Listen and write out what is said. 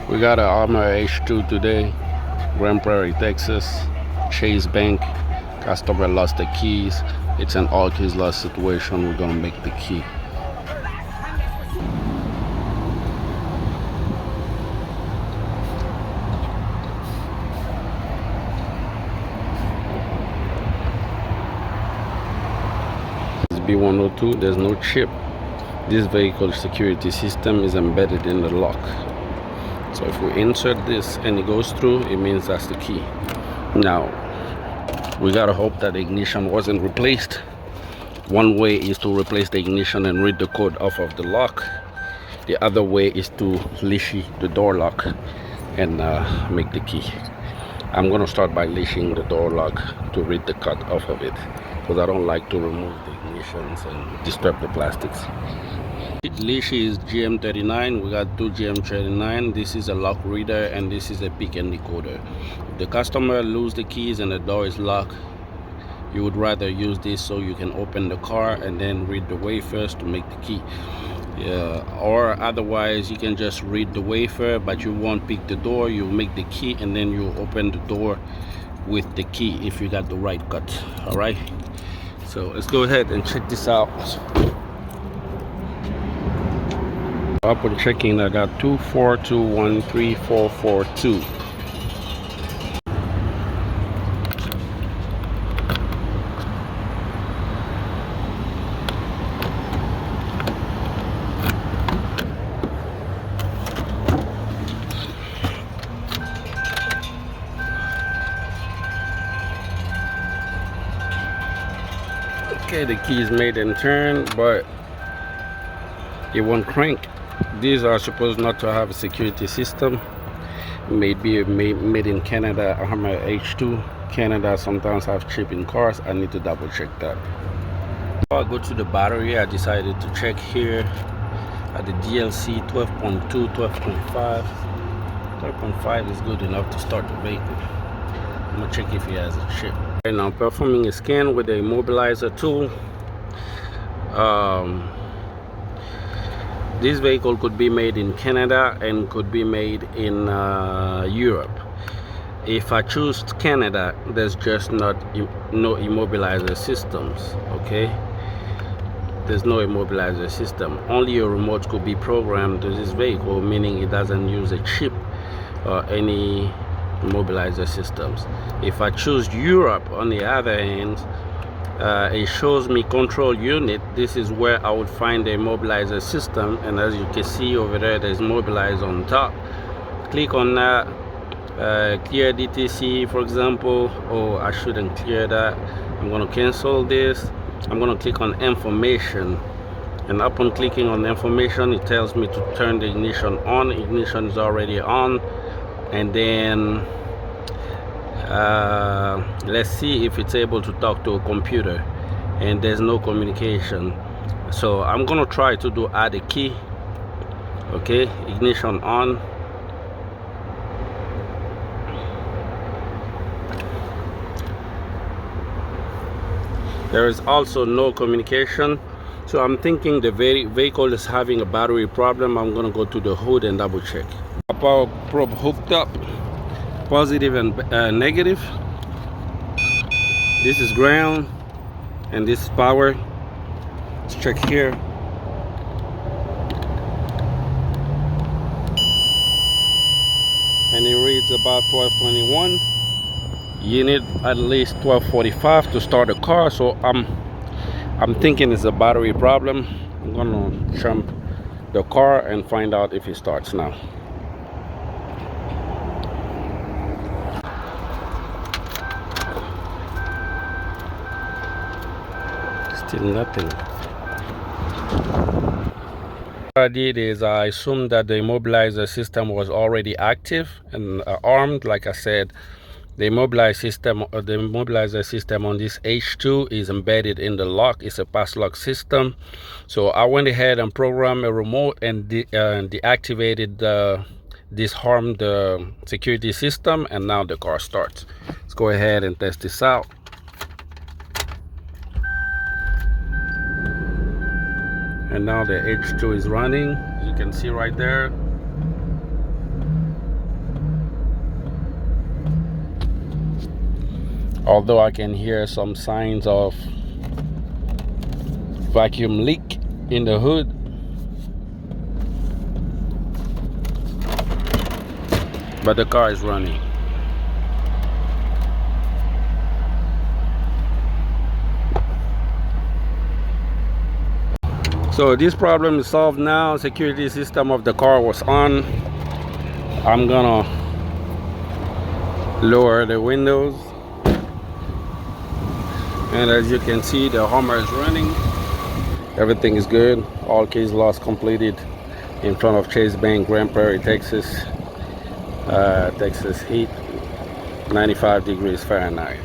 We got an Armor H2 today, Grand Prairie, Texas, Chase Bank. Customer lost the keys. It's an all keys lost situation. We're gonna make the key. It's B102. There's no chip. This vehicle security system is embedded in the lock. So if we insert this and it goes through, it means that's the key. Now, we gotta hope that the ignition wasn't replaced. One way is to replace the ignition and read the code off of the lock. The other way is to leash the door lock and make the key. I'm gonna start by leashing the door lock to read the cut off of it, because I don't like to remove the ignitions and disturb the plastics. Leash is GM39. We got two GM39. This is a lock reader and this is a pick and decoder. If the customer lose the keys and the door is locked, you would rather use this so you can open the car and then read the wafer to make the key. Or otherwise you can just read the wafer but you won't pick the door. You make the key and then you open the door with the key if you got the right cut. All right, so let's go ahead and check this out. Upon checking, I got 242134442. Okay, the keys made and turn, but it won't crank. These are supposed not to have a security system. Maybe made in Canada. Armor H2. Canada sometimes have chip in cars. I need to double check that. I'll go to the battery. I decided to check here at the DLC 12.2, 12.5. 12.5 is good enough to start the vehicle. I'm gonna check if he has a chip. Right now, performing a scan with the immobilizer tool. This vehicle could be made in Canada and could be made in Europe. If I choose Canada, there's just no immobilizer systems. Okay, there's no immobilizer system. Only your remote could be programmed to this vehicle, meaning it doesn't use a chip or any immobilizer systems. If I choose Europe, on the other hand, it shows me control unit. This is where I would find the immobilizer system, and as you can see over there, there's immobilizer on top. Click on that, clear DTC for example. Oh, I shouldn't clear that. I'm going to cancel this. I'm going to click on information, and upon clicking on information, it tells me to turn the ignition on. Ignition is already on, and then let's see if it's able to talk to a computer, and there's no communication. So I'm gonna try to do add a key. Okay, ignition on. There is also no communication, so I'm thinking the vehicle is having a battery problem. I'm gonna go to the hood and double check. Power probe hooked up, positive and negative. This is ground and this is power. Let's check here. And it reads about 1221. You need at least 1245 to start a car, so I'm thinking it's a battery problem. I'm gonna jump the car and find out if it starts now. Still nothing. What I did is I assumed that the immobilizer system was already active and armed. Like I said, the immobilizer system on this H2 is embedded in the lock. It's a pass lock system. So I went ahead and programmed a remote and deactivated disarmed the security system, and now the car starts. Let's go ahead and test this out. And now the H2 is running, as you can see right there. although I can hear some signs of vacuum leak in the hood. But the car is running. So this problem is solved now. Security system of the car was on. I'm gonna lower the windows, and as you can see, the Hummer is running. Everything is good. All case loss completed in front of Chase Bank, Grand Prairie, Texas. Texas heat, 95 degrees Fahrenheit.